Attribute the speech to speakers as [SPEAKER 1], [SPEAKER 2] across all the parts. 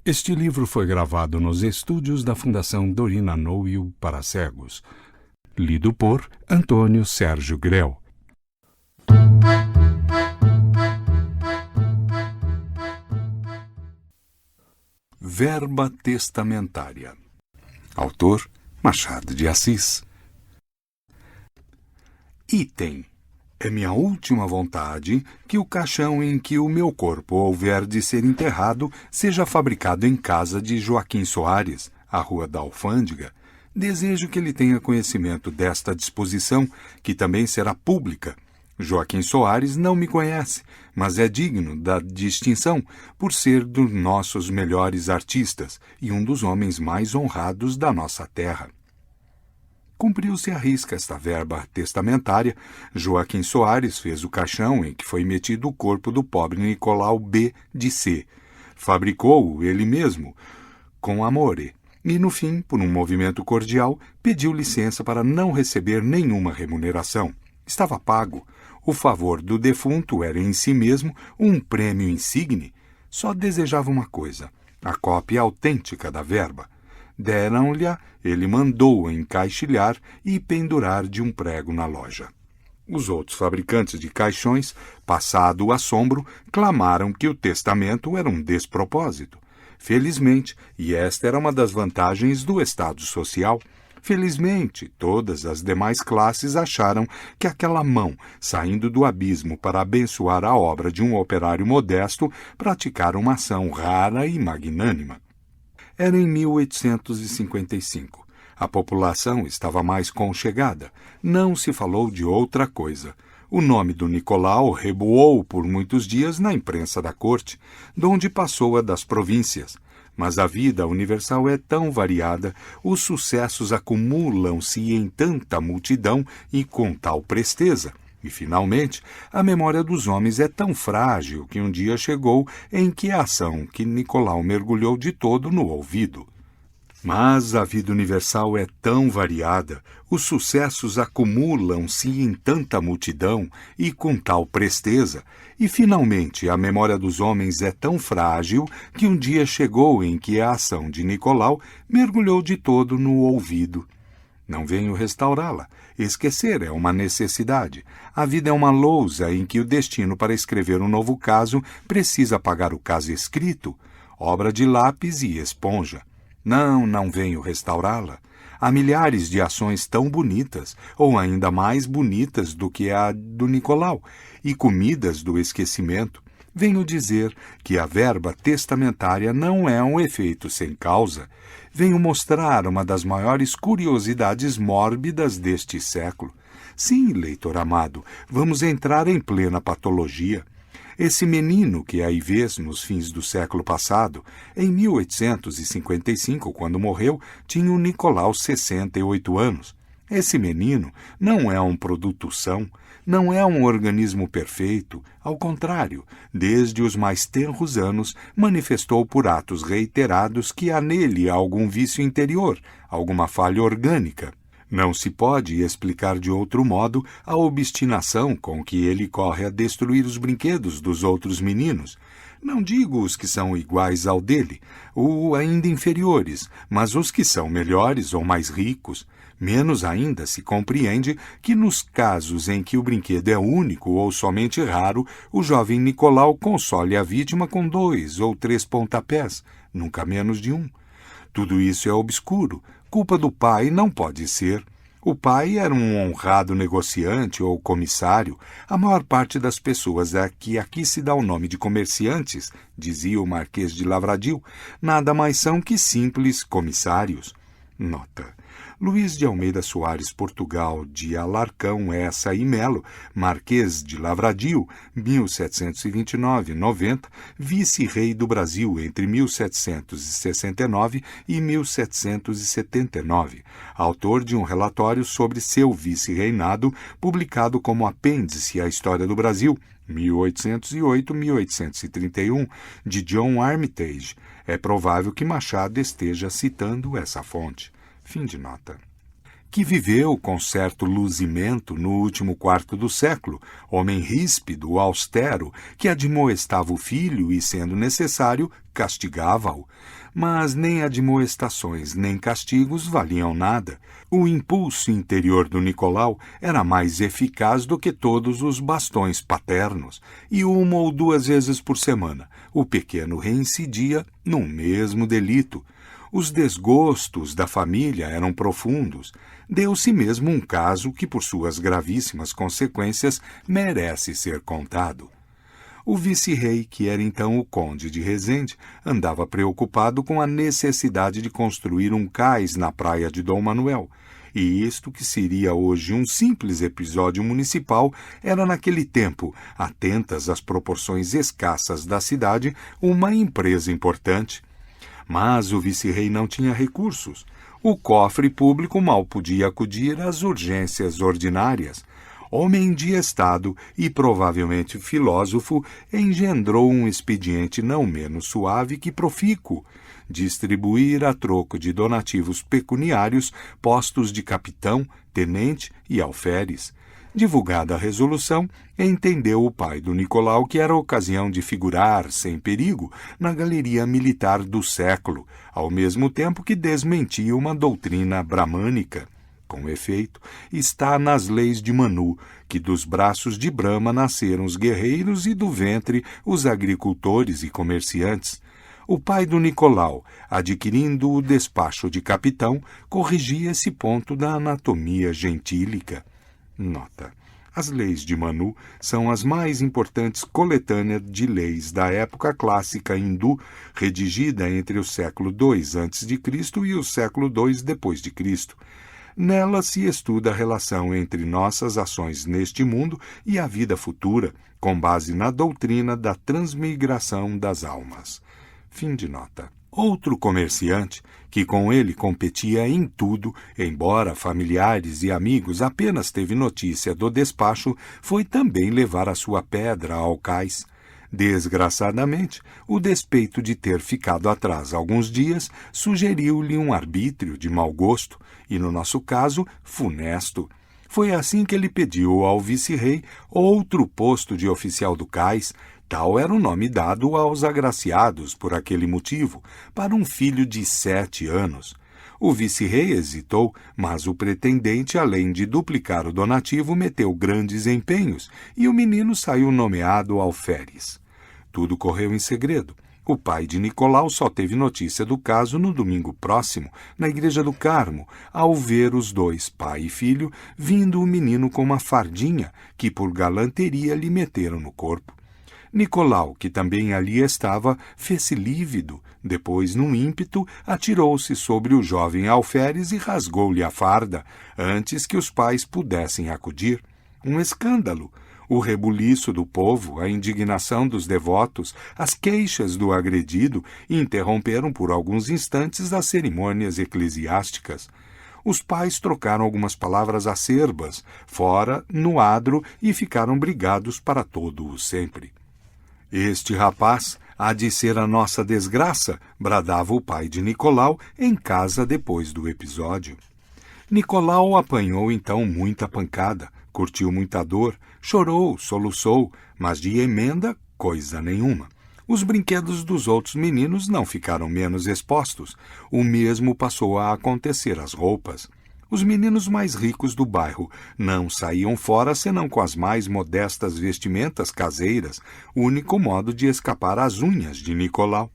[SPEAKER 1] Este livro foi gravado nos estúdios da Fundação Dorina Noil para cegos. Lido por Antônio Sérgio Grell. Verba testamentária. Autor Machado de Assis. Item. É minha última vontade que o caixão em que o meu corpo houver de ser enterrado seja fabricado em casa de Joaquim Soares, à Rua da Alfândega. Desejo que ele tenha conhecimento desta disposição, que também será pública. Joaquim Soares não me conhece, mas é digno da distinção por ser dos nossos melhores artistas e um dos homens mais honrados da nossa terra. Cumpriu-se à risca esta verba testamentária. Joaquim Soares fez o caixão em que foi metido o corpo do pobre Nicolau B. de C. Fabricou-o ele mesmo, com amore, e no fim, por um movimento cordial, pediu licença para não receber nenhuma remuneração. Estava pago. O favor do defunto era em si mesmo um prêmio insigne. Só desejava uma coisa: a cópia autêntica da verba. Deram-lhe, ele mandou-a encaixilhar e pendurar de um prego na loja. Os outros fabricantes de caixões, passado o assombro, clamaram que o testamento era um despropósito. Felizmente, e esta era uma das vantagens do Estado Social, felizmente, todas as demais classes acharam que aquela mão, saindo do abismo para abençoar a obra de um operário modesto, praticara uma ação rara e magnânima. Era em 1855. A população estava mais conchegada. Não se falou de outra coisa. O nome do Nicolau reboou por muitos dias na imprensa da corte, donde passou a das províncias. Mas a vida universal é tão variada, os sucessos acumulam-se em tanta multidão e com tal presteza. E, finalmente, a memória dos homens é tão frágil que um dia chegou em que a ação que Nicolau mergulhou de todo no ouvido. Mas a vida universal é tão variada, os sucessos acumulam-se em tanta multidão e com tal presteza, e, finalmente, a memória dos homens é tão frágil que um dia chegou em que a ação de Nicolau mergulhou de todo no ouvido. Não venho restaurá-la. Esquecer é uma necessidade. A vida é uma lousa em que o destino para escrever um novo caso precisa pagar o caso escrito, obra de lápis e esponja. Não venho restaurá-la. Há milhares de ações tão bonitas, ou ainda mais bonitas do que a do Nicolau, e comidas do esquecimento. Venho dizer que a verba testamentária não é um efeito sem causa. Venho mostrar uma das maiores curiosidades mórbidas deste século. Sim, leitor amado, vamos entrar em plena patologia. Esse menino que aí vês nos fins do século passado, em 1855, quando morreu, tinha o Nicolau 68 anos. Esse menino não é um produto são, não é um organismo perfeito, ao contrário, desde os mais tenros anos, manifestou por atos reiterados que há nele algum vício interior, alguma falha orgânica. Não se pode explicar de outro modo a obstinação com que ele corre a destruir os brinquedos dos outros meninos. Não digo os que são iguais ao dele, ou ainda inferiores, mas os que são melhores ou mais ricos. Menos ainda se compreende que nos casos em que o brinquedo é único ou somente raro, o jovem Nicolau console a vítima com 2 ou 3 pontapés, nunca menos de 1. Tudo isso é obscuro. Culpa do pai não pode ser. O pai era um honrado negociante ou comissário. A maior parte das pessoas a que aqui se dá o nome de comerciantes, dizia o Marquês de Lavradio, nada mais são que simples comissários. Nota. Luís de Almeida Soares Portugal de Alarcão Essa e Melo, Marquês de Lavradio, 1729-90, vice-rei do Brasil entre 1769 e 1779, autor de um relatório sobre seu vice-reinado, publicado como apêndice à História do Brasil, 1808-1831, de John Armitage. É provável que Machado esteja citando essa fonte. Fim de nota. que viveu com certo luzimento no último quarto do século, homem ríspido, austero, que admoestava o filho e, sendo necessário, castigava-o. Mas nem admoestações nem castigos valiam nada. O impulso interior do Nicolau era mais eficaz do que todos os bastões paternos, e 1 ou 2 vezes por semana o pequeno reincidia no mesmo delito. Os desgostos da família eram profundos. Deu-se mesmo um caso que, por suas gravíssimas consequências, merece ser contado. O vice-rei, que era então o conde de Resende, andava preocupado com a necessidade de construir um cais na praia de Dom Manuel, e isto que seria hoje um simples episódio municipal era naquele tempo, atentas às proporções escassas da cidade, uma empresa importante. Mas o vice-rei não tinha recursos. O cofre público mal podia acudir às urgências ordinárias. Homem de Estado e provavelmente filósofo, engendrou um expediente não menos suave que profícuo: distribuir a troco de donativos pecuniários postos de capitão, tenente e alferes. Divulgada a resolução, entendeu o pai do Nicolau que era ocasião de figurar, sem perigo, na galeria militar do século, ao mesmo tempo que desmentia uma doutrina bramânica. Com efeito, está nas leis de Manu, que dos braços de Brahma nasceram os guerreiros e do ventre os agricultores e comerciantes. O pai do Nicolau, adquirindo o despacho de capitão, corrigia esse ponto da anatomia gentílica. Nota: as leis de Manu são as mais importantes coletâneas de leis da época clássica hindu, redigida entre o século II a.C. e o século II d.C. Nela se estuda a relação entre nossas ações neste mundo e a vida futura, com base na doutrina da transmigração das almas. Fim de nota. Outro comerciante, que com ele competia em tudo, embora familiares e amigos apenas teve notícia do despacho, foi também levar a sua pedra ao cais. Desgraçadamente, o despeito de ter ficado atrás alguns dias sugeriu-lhe um arbítrio de mau gosto, e, no nosso caso, funesto. Foi assim que ele pediu ao vice-rei outro posto de oficial do cais. Tal era o nome dado aos agraciados por aquele motivo, para um filho de 7 anos. O vice-rei hesitou, mas o pretendente, além de duplicar o donativo, meteu grandes empenhos, e o menino saiu nomeado alferes. Tudo correu em segredo. O pai de Nicolau só teve notícia do caso no domingo próximo, na igreja do Carmo, ao ver os dois, pai e filho, vindo o menino com uma fardinha que por galanteria lhe meteram no corpo. Nicolau, que também ali estava, fez-se lívido. Depois, num ímpeto, atirou-se sobre o jovem alferes e rasgou-lhe a farda, antes que os pais pudessem acudir. Um escândalo! O rebuliço do povo, a indignação dos devotos, as queixas do agredido interromperam por alguns instantes as cerimônias eclesiásticas. Os pais trocaram algumas palavras acerbas, fora, no adro, e ficaram brigados para todo o sempre. Este rapaz há de ser a nossa desgraça, bradava o pai de Nicolau em casa depois do episódio. Nicolau apanhou então muita pancada, curtiu muita dor, chorou, soluçou, mas de emenda, coisa nenhuma. Os brinquedos dos outros meninos não ficaram menos expostos. O mesmo passou a acontecer às roupas. Os meninos mais ricos do bairro não saíam fora senão com as mais modestas vestimentas caseiras, único modo de escapar às unhas de Nicolau.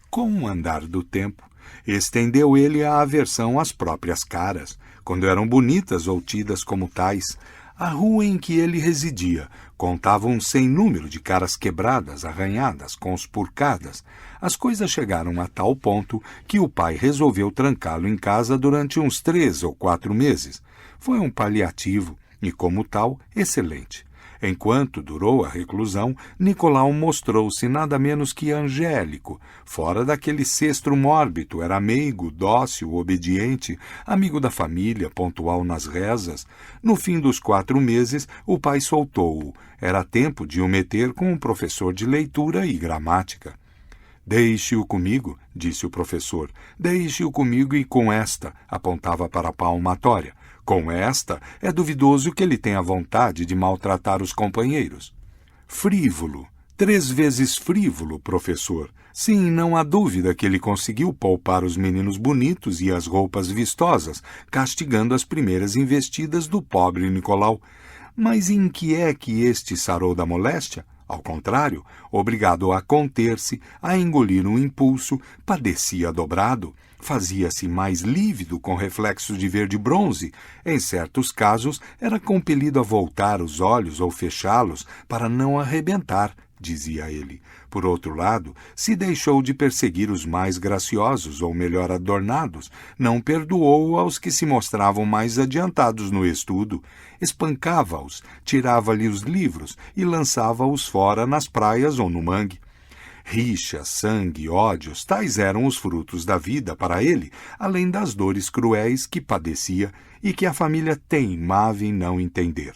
[SPEAKER 1] Com o andar do tempo, estendeu ele a aversão às próprias caras, quando eram bonitas ou tidas como tais. A rua em que ele residia contava um sem número de caras quebradas, arranhadas, conspurcadas. As coisas chegaram a tal ponto que o pai resolveu trancá-lo em casa durante uns 3 ou 4 meses. Foi um paliativo e, como tal, excelente. Enquanto durou a reclusão, Nicolau mostrou-se nada menos que angélico. Fora daquele cestro mórbido, era meigo, dócil, obediente, amigo da família, pontual nas rezas. No fim dos 4 meses, o pai soltou-o. Era tempo de o meter com um professor de leitura e gramática. «Deixe-o comigo», disse o professor. «Deixe-o comigo e com esta», apontava para a palmatória. Com esta, é duvidoso que ele tenha vontade de maltratar os companheiros. Frívolo, 3 vezes frívolo, professor. Sim, não há dúvida que ele conseguiu poupar os meninos bonitos e as roupas vistosas, castigando as primeiras investidas do pobre Nicolau. Mas em que é que este sarou da moléstia? Ao contrário, obrigado a conter-se, a engolir um impulso, padecia dobrado, fazia-se mais lívido com reflexos de verde-bronze. Em certos casos, era compelido a voltar os olhos ou fechá-los para não arrebentar, dizia ele. Por outro lado, se deixou de perseguir os mais graciosos ou melhor adornados, não perdoou aos que se mostravam mais adiantados no estudo, espancava-os, tirava-lhe os livros e lançava-os fora nas praias ou no mangue. Rixa, sangue, ódios, tais eram os frutos da vida para ele, além das dores cruéis que padecia e que a família teimava em não entender.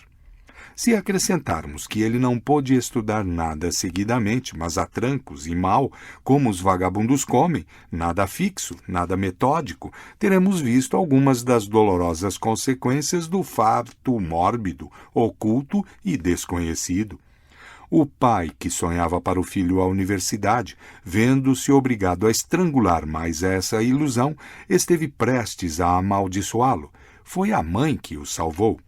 [SPEAKER 1] Se acrescentarmos que ele não pôde estudar nada seguidamente, mas a trancos e mal, como os vagabundos comem, nada fixo, nada metódico, teremos visto algumas das dolorosas consequências do fato mórbido, oculto e desconhecido. O pai, que sonhava para o filho a universidade, vendo-se obrigado a estrangular mais essa ilusão, esteve prestes a amaldiçoá-lo. Foi a mãe que o salvou.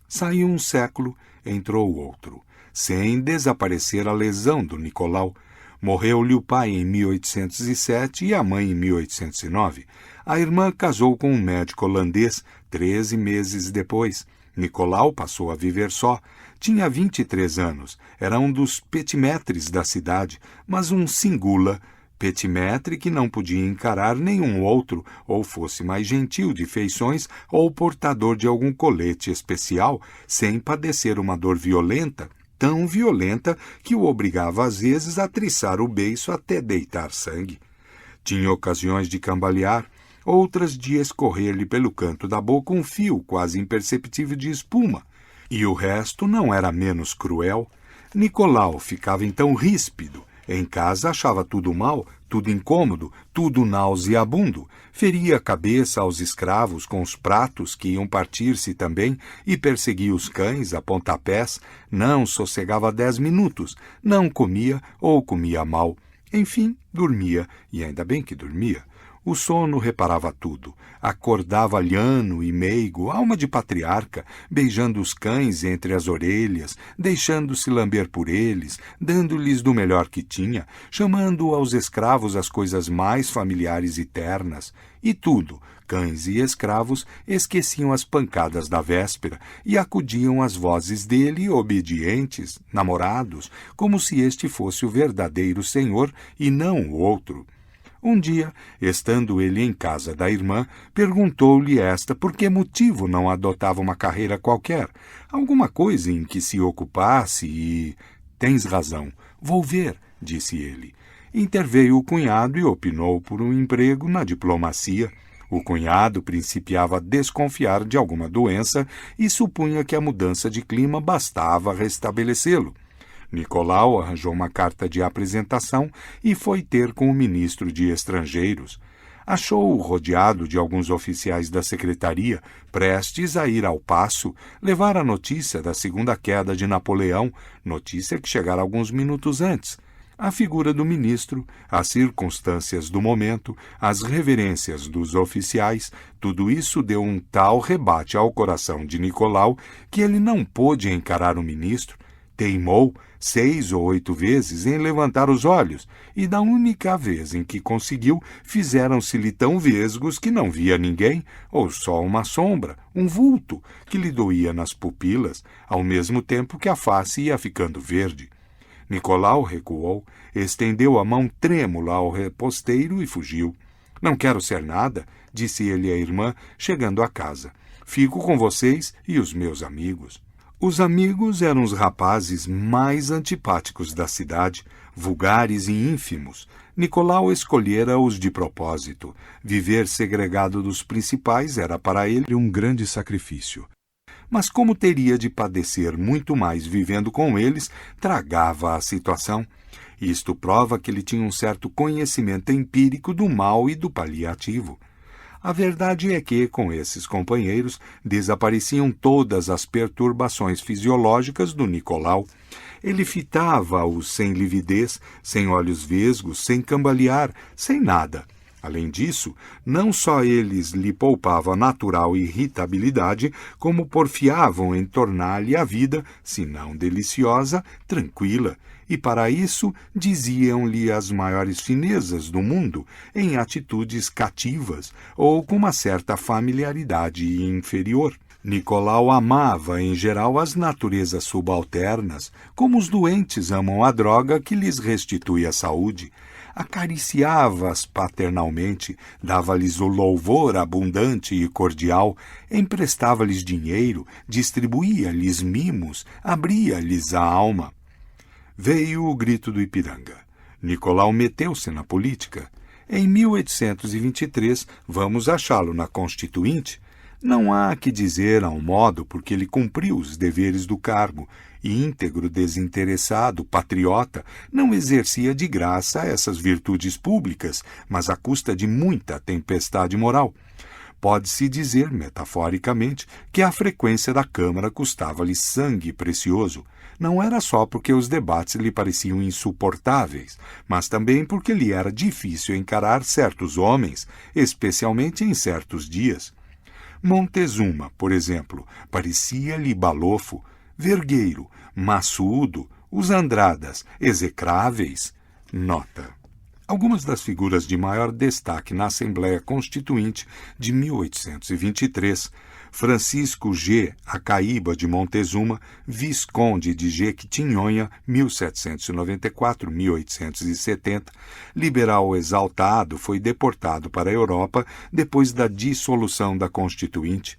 [SPEAKER 1] Saiu um século, entrou outro, sem desaparecer a lesão do Nicolau. Morreu-lhe o pai em 1807 e a mãe em 1809. A irmã casou com um médico holandês 13 meses depois. Nicolau passou a viver só. Tinha 23 anos, era um dos petimetres da cidade, mas um singula, petimetre que não podia encarar nenhum outro, ou fosse mais gentil de feições, ou portador de algum colete especial, sem padecer uma dor violenta, tão violenta que o obrigava às vezes a triçar o beiço até deitar sangue. Tinha ocasiões de cambalear, outras de escorrer-lhe pelo canto da boca um fio quase imperceptível de espuma, e o resto não era menos cruel. Nicolau ficava então ríspido. Em casa achava tudo mal, tudo incômodo, tudo nauseabundo. Feria a cabeça aos escravos com os pratos que iam partir-se também e perseguia os cães a pontapés. Não sossegava 10 minutos, não comia ou comia mal. Enfim, dormia, e ainda bem que dormia. O sono reparava tudo. Acordava lhano e meigo, alma de patriarca, beijando os cães entre as orelhas, deixando-se lamber por eles, dando-lhes do melhor que tinha, chamando aos escravos as coisas mais familiares e ternas. E tudo, cães e escravos, esqueciam as pancadas da véspera e acudiam às vozes dele, obedientes, namorados, como se este fosse o verdadeiro senhor e não o outro. Um dia, estando ele em casa da irmã, perguntou-lhe esta por que motivo não adotava uma carreira qualquer, alguma coisa em que se ocupasse e... Tens razão, vou ver, disse ele. Interveio o cunhado e opinou por um emprego na diplomacia. O cunhado principiava a desconfiar de alguma doença e supunha que a mudança de clima bastava restabelecê-lo. Nicolau arranjou uma carta de apresentação e foi ter com o ministro de Estrangeiros. Achou-o rodeado de alguns oficiais da secretaria, prestes a ir ao paço, levar a notícia da segunda queda de Napoleão, notícia que chegara alguns minutos antes. A figura do ministro, as circunstâncias do momento, as reverências dos oficiais, tudo isso deu um tal rebate ao coração de Nicolau que ele não pôde encarar o ministro. Teimou 6 ou 8 vezes em levantar os olhos, e da única vez em que conseguiu, fizeram-se-lhe tão vesgos que não via ninguém, ou só uma sombra, um vulto, que lhe doía nas pupilas, ao mesmo tempo que a face ia ficando verde. Nicolau recuou, estendeu a mão trêmula ao reposteiro e fugiu. Não quero ser nada, disse ele à irmã, chegando a casa. Fico com vocês e os meus amigos. Os amigos eram os rapazes mais antipáticos da cidade, vulgares e ínfimos. Nicolau escolhera-os de propósito. Viver segregado dos principais era para ele um grande sacrifício. Mas como teria de padecer muito mais vivendo com eles, tragava a situação. Isto prova que ele tinha um certo conhecimento empírico do mal e do paliativo. A verdade é que, com esses companheiros, desapareciam todas as perturbações fisiológicas do Nicolau. Ele fitava-os sem lividez, sem olhos vesgos, sem cambalear, sem nada. Além disso, não só eles lhe poupavam a natural irritabilidade, como porfiavam em tornar-lhe a vida, se não deliciosa, tranquila, e para isso diziam-lhe as maiores finezas do mundo, em atitudes cativas ou com uma certa familiaridade inferior. Nicolau amava, em geral, as naturezas subalternas, como os doentes amam a droga que lhes restitui a saúde. Acariciava-as paternalmente, dava-lhes o louvor abundante e cordial, emprestava-lhes dinheiro, distribuía-lhes mimos, abria-lhes a alma. Veio o grito do Ipiranga. Nicolau meteu-se na política. Em 1823, vamos achá-lo na Constituinte. Não há que dizer a um modo, porque ele cumpriu os deveres do cargo, e íntegro, desinteressado, patriota, não exercia de graça essas virtudes públicas, mas à custa de muita tempestade moral. Pode-se dizer, metaforicamente, que a frequência da Câmara custava-lhe sangue precioso. Não era só porque os debates lhe pareciam insuportáveis, mas também porque lhe era difícil encarar certos homens, especialmente em certos dias. Montezuma, por exemplo, parecia-lhe balofo, vergueiro, maçudo, os Andradas, execráveis. Nota. Algumas das figuras de maior destaque na Assembleia Constituinte de 1823, Francisco G. Acaíba de Montezuma, Visconde de Jequitinhonha, 1794-1870, liberal exaltado, foi deportado para a Europa depois da dissolução da Constituinte.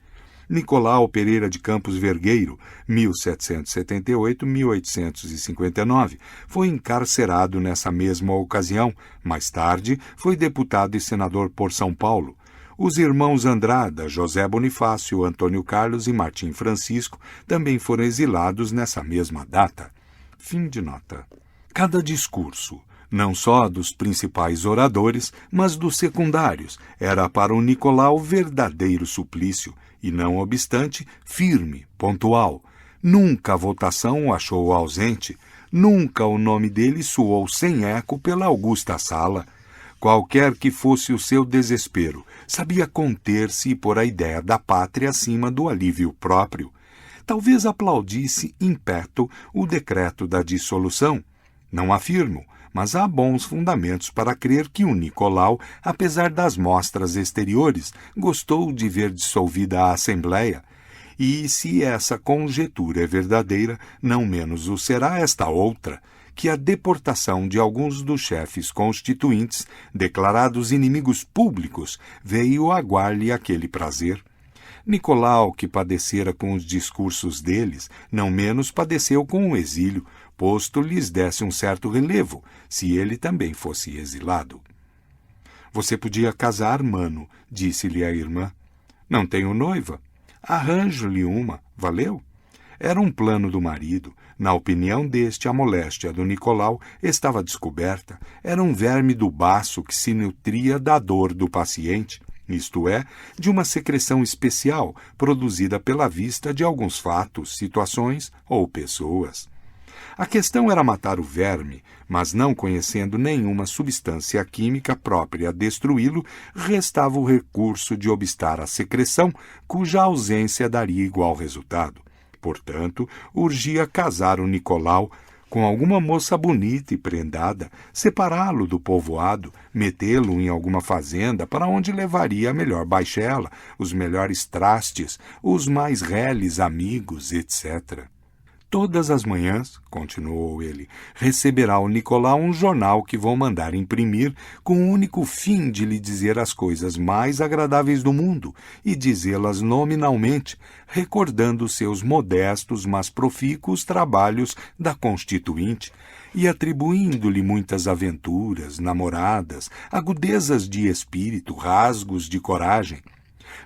[SPEAKER 1] Nicolau Pereira de Campos Vergueiro, 1778-1859, foi encarcerado nessa mesma ocasião. Mais tarde, foi deputado e senador por São Paulo. Os irmãos Andrada, José Bonifácio, Antônio Carlos e Martim Francisco também foram exilados nessa mesma data. Fim de nota. Cada discurso, não só dos principais oradores, mas dos secundários, era para o Nicolau verdadeiro suplício, e, não obstante, firme, pontual. Nunca a votação o achou ausente, nunca o nome dele soou sem eco pela augusta sala. Qualquer que fosse o seu desespero, sabia conter-se e pôr a ideia da pátria acima do alívio próprio. Talvez aplaudisse in petto o decreto da dissolução. Não afirmo, mas há bons fundamentos para crer que o Nicolau, apesar das mostras exteriores, gostou de ver dissolvida a Assembleia. E, se essa conjetura é verdadeira, não menos o será esta outra, que a deportação de alguns dos chefes constituintes, declarados inimigos públicos, veio aguar-lhe aquele prazer. Nicolau, que padecera com os discursos deles, não menos padeceu com o exílio, posto lhes desse um certo relevo, se ele também fosse exilado. Você podia casar, mano, disse-lhe a irmã. Não tenho noiva. Arranjo-lhe uma, valeu? Era um plano do marido. Na opinião deste, a moléstia do Nicolau estava descoberta. Era um verme do baço que se nutria da dor do paciente, isto é, de uma secreção especial produzida pela vista de alguns fatos, situações ou pessoas. A questão era matar o verme, mas não conhecendo nenhuma substância química própria a destruí-lo, restava o recurso de obstar a secreção, cuja ausência daria igual resultado. Portanto, urgia casar o Nicolau com alguma moça bonita e prendada, separá-lo do povoado, metê-lo em alguma fazenda para onde levaria a melhor baixela, os melhores trastes, os mais reles amigos, etc. Todas as manhãs, continuou ele, receberá o Nicolau um jornal que vou mandar imprimir com o único fim de lhe dizer as coisas mais agradáveis do mundo e dizê-las nominalmente, recordando seus modestos, mas profícuos trabalhos da Constituinte e atribuindo-lhe muitas aventuras, namoradas, agudezas de espírito, rasgos de coragem.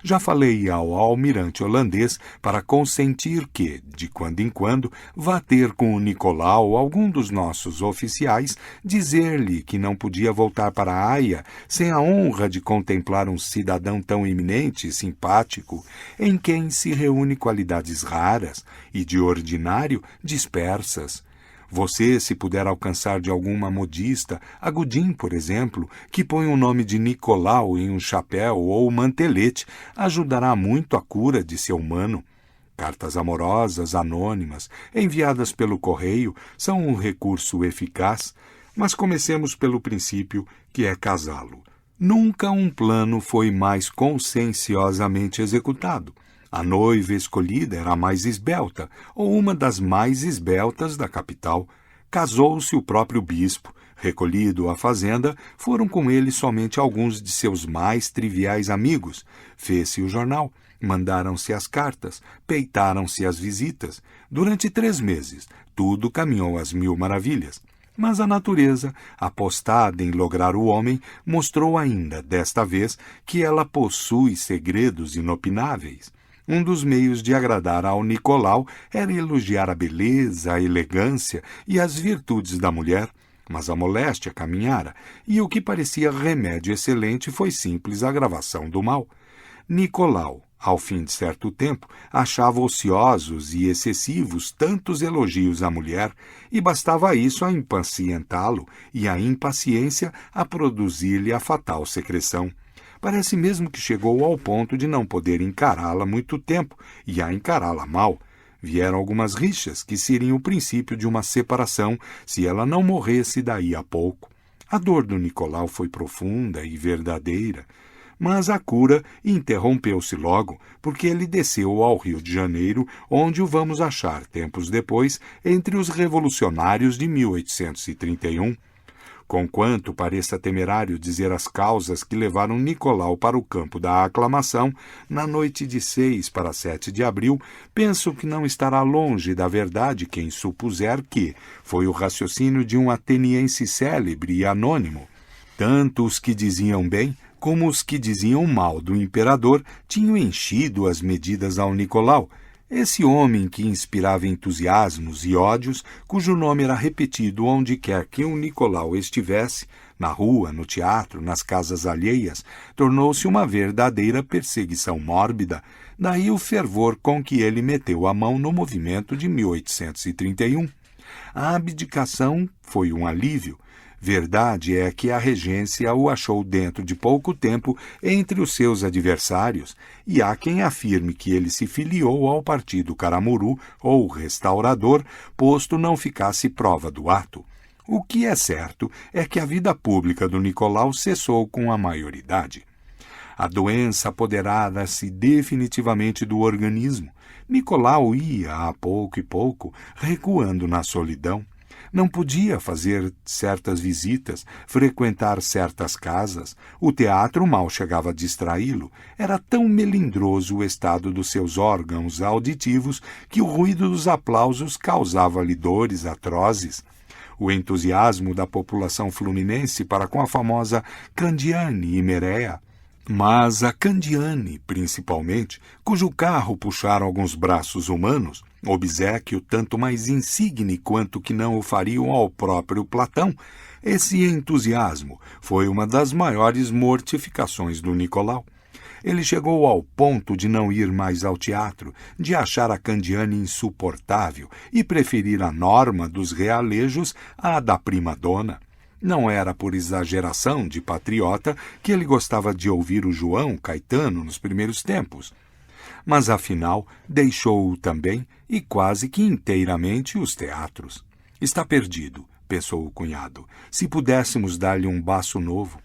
[SPEAKER 1] Já falei ao almirante holandês para consentir que, de quando em quando, vá ter com o Nicolau algum dos nossos oficiais, dizer-lhe que não podia voltar para a Haia sem a honra de contemplar um cidadão tão eminente e simpático, em quem se reúne qualidades raras e, de ordinário, dispersas. Você, se puder alcançar de alguma modista, a Godin, por exemplo, que põe o nome de Nicolau em um chapéu ou mantelete, ajudará muito a cura de seu mano. Cartas amorosas, anônimas, enviadas pelo correio, são um recurso eficaz, mas comecemos pelo princípio, que é casá-lo. Nunca um plano foi mais conscienciosamente executado. A noiva escolhida era a mais esbelta, ou uma das mais esbeltas da capital. Casou-se o próprio bispo. Recolhido à fazenda, foram com ele somente alguns de seus mais triviais amigos. Fez-se o jornal, mandaram-se as cartas, peitaram-se as visitas. Durante 3 meses, tudo caminhou às 1000 maravilhas. Mas a natureza, apostada em lograr o homem, mostrou ainda, desta vez, que ela possui segredos inopináveis. Um dos meios de agradar ao Nicolau era elogiar a beleza, a elegância e as virtudes da mulher, mas a moléstia caminhara, e o que parecia remédio excelente foi simples agravação do mal. Nicolau, ao fim de certo tempo, achava ociosos e excessivos tantos elogios à mulher, e bastava isso a impacientá-lo, e a impaciência a produzir-lhe a fatal secreção. Parece mesmo que chegou ao ponto de não poder encará-la muito tempo, e a encará-la mal. Vieram algumas rixas que seriam o princípio de uma separação se ela não morresse daí a pouco. A dor do Nicolau foi profunda e verdadeira, mas a cura interrompeu-se logo, porque ele desceu ao Rio de Janeiro, onde o vamos achar tempos depois entre os revolucionários de 1831. Conquanto pareça temerário dizer as causas que levaram Nicolau para o campo da aclamação, na noite de 6 para 7 de abril, penso que não estará longe da verdade quem supuser que foi o raciocínio de um ateniense célebre e anônimo. Tanto os que diziam bem como os que diziam mal do imperador tinham enchido as medidas ao Nicolau, esse homem que inspirava entusiasmos e ódios, cujo nome era repetido onde quer que um Nicolau estivesse, na rua, no teatro, nas casas alheias, tornou-se uma verdadeira perseguição mórbida, daí o fervor com que ele meteu a mão no movimento de 1831. A abdicação foi um alívio. Verdade é que a regência o achou dentro de pouco tempo entre os seus adversários, e há quem afirme que ele se filiou ao partido Caramuru ou restaurador, posto não ficasse prova do ato. O que é certo é que a vida pública do Nicolau cessou com a maioridade. A doença apoderara-se definitivamente do organismo. Nicolau ia, a pouco e pouco, recuando na solidão. Não podia fazer certas visitas, frequentar certas casas. O teatro mal chegava a distraí-lo. Era tão melindroso o estado dos seus órgãos auditivos que o ruído dos aplausos causava-lhe dores atrozes. O entusiasmo da população fluminense para com a famosa Candiani e Merea, mas a Candiani, principalmente, cujo carro puxaram alguns braços humanos, obséquio tanto mais insigne quanto que não o fariam ao próprio Platão, esse entusiasmo foi uma das maiores mortificações do Nicolau. Ele chegou ao ponto de não ir mais ao teatro, de achar a Candiani insuportável e preferir a Norma dos realejos à da prima-dona. Não era por exageração de patriota que ele gostava de ouvir o João Caetano nos primeiros tempos. Mas, afinal, deixou-o também, e quase que inteiramente, os teatros. Está perdido, pensou o cunhado, se pudéssemos dar-lhe um baço novo.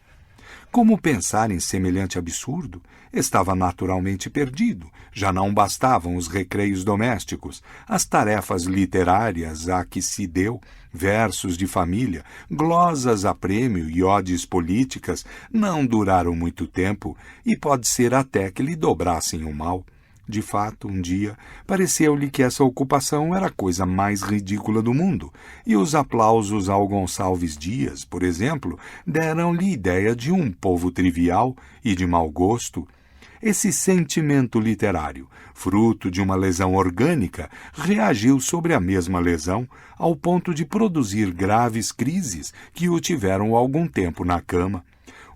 [SPEAKER 1] Como pensar em semelhante absurdo? Estava naturalmente perdido. Já não bastavam os recreios domésticos, as tarefas literárias a que se deu, versos de família, glosas a prêmio e odes políticas não duraram muito tempo e pode ser até que lhe dobrassem o mal. De fato, um dia, pareceu-lhe que essa ocupação era a coisa mais ridícula do mundo, e os aplausos ao Gonçalves Dias, por exemplo, deram-lhe ideia de um povo trivial e de mau gosto. Esse sentimento literário, fruto de uma lesão orgânica, reagiu sobre a mesma lesão, ao ponto de produzir graves crises que o tiveram algum tempo na cama.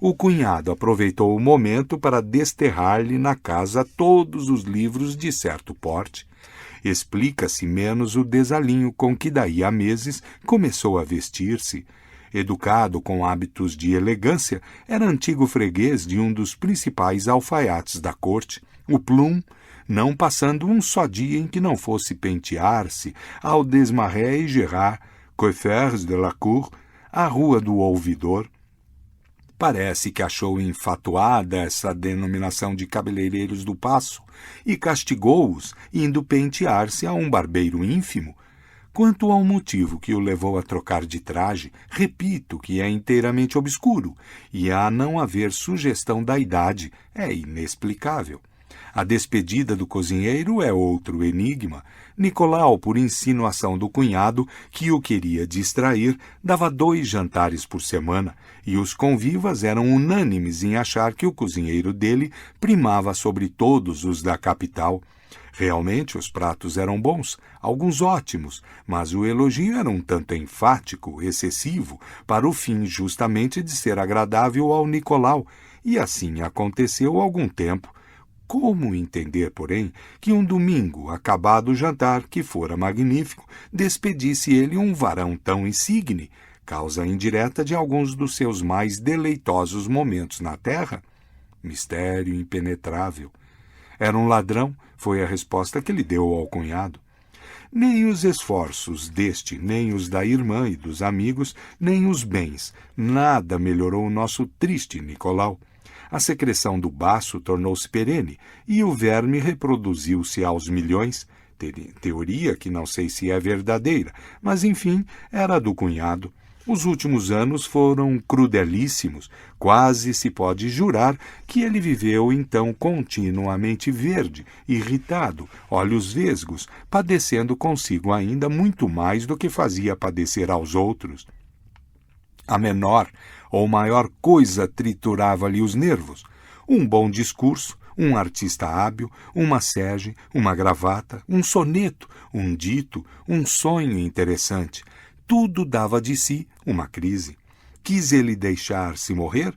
[SPEAKER 1] O cunhado aproveitou o momento para desterrar-lhe na casa todos os livros de certo porte. Explica-se menos o desalinho com que daí a meses começou a vestir-se. Educado com hábitos de elegância, era antigo freguês de um dos principais alfaiates da corte, o Plum, não passando um só dia em que não fosse pentear-se ao Desmarets e Gerard, coiffeurs de la cour, à Rua do Ouvidor. Parece que achou enfatuada essa denominação de cabeleireiros do Paço e castigou-os, indo pentear-se a um barbeiro ínfimo. Quanto ao motivo que o levou a trocar de traje, repito que é inteiramente obscuro, e a não haver sugestão da idade é inexplicável. A despedida do cozinheiro é outro enigma. Nicolau, por insinuação do cunhado, que o queria distrair, dava 2 jantares por semana, e os convivas eram unânimes em achar que o cozinheiro dele primava sobre todos os da capital. Realmente os pratos eram bons, alguns ótimos, mas o elogio era um tanto enfático, excessivo, para o fim justamente de ser agradável ao Nicolau, e assim aconteceu algum tempo. Como entender, porém, que um domingo, acabado o jantar, que fora magnífico, despedisse ele um varão tão insigne, causa indireta de alguns dos seus mais deleitosos momentos na terra? Mistério impenetrável. Era um ladrão, foi a resposta que ele deu ao cunhado. Nem os esforços deste, nem os da irmã e dos amigos, nem os bens, nada melhorou o nosso triste Nicolau. A secreção do baço tornou-se perene e o verme reproduziu-se aos milhões. Teoria que não sei se é verdadeira, mas enfim, era do cunhado. Os últimos anos foram crudelíssimos. Quase se pode jurar que ele viveu então continuamente verde, irritado, olhos vesgos, padecendo consigo ainda muito mais do que fazia padecer aos outros. A menor ou maior coisa triturava-lhe os nervos. Um bom discurso, um artista hábil, uma sege, uma gravata, um soneto, um dito, um sonho interessante. Tudo dava de si uma crise. Quis ele deixar-se morrer?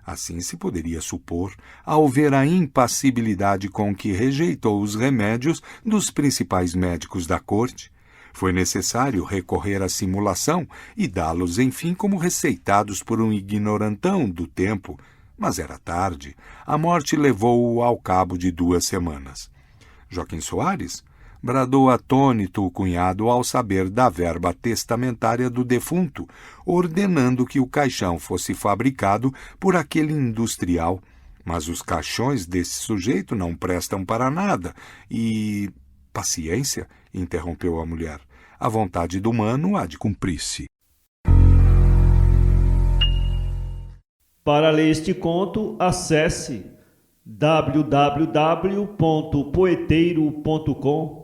[SPEAKER 1] Assim se poderia supor, ao ver a impassibilidade com que rejeitou os remédios dos principais médicos da corte. Foi necessário recorrer à simulação e dá-los, enfim, como receitados por um ignorantão do tempo. Mas era tarde. A morte levou-o ao cabo de 2 semanas. Joaquim Soares? Bradou atônito o cunhado ao saber da verba testamentária do defunto, ordenando que o caixão fosse fabricado por aquele industrial. Mas os caixões desse sujeito não prestam para nada e... Paciência, interrompeu a mulher. A vontade do humano há de cumprir-se.
[SPEAKER 2] Para ler este conto, acesse www.poeteiro.com